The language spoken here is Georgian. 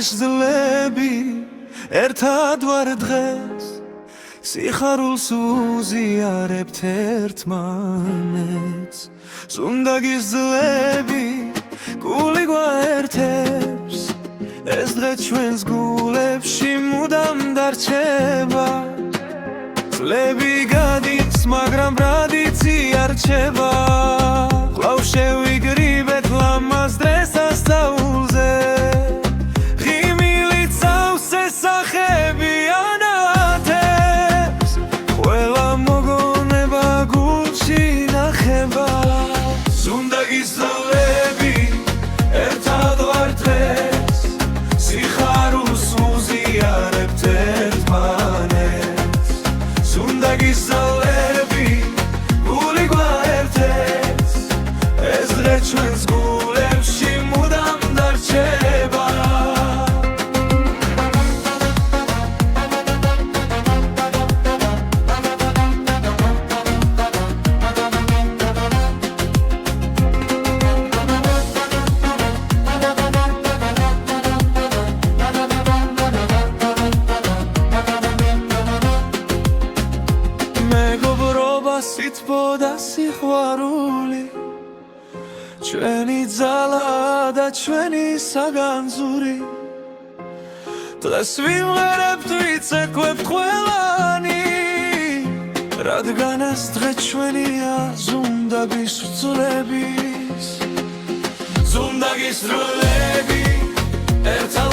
ზუნდაგის ძლები ერთად ვარ დღეს სიხარულს უზიარებთ ერთმანეთს ზუნდაგის ძლები გული გვაერთებს ეს დღე ჩვენს გულებში მუდამ დარჩება წლები გადის მაგრამ ბრადიცი არ რჩება კვლავ შევიგრიბეთ ლამაზ დღეს ასწაულზე ღიმილით წავს ესახები ანათებს ყველა მოგონება გულში ნახება ზუნდაგის ძლები ერთად ვარ დღეს სიხარულს უზიარებთ ერთმანეთს ზუნდაგის ძლები გული გვაერთებს ეს დღე ჩვენს გულებში მუდამ დარჩება სიტყვა და სიყვარული ჩვენი ძალა და ჩვენი საგანძური დღეს ვიმღერებთ ვიცეკვებთ ყველანი რადგან ეს დღე ჩვენია ზუნდაგის ძლების ზუნდაგის ძლები ერთად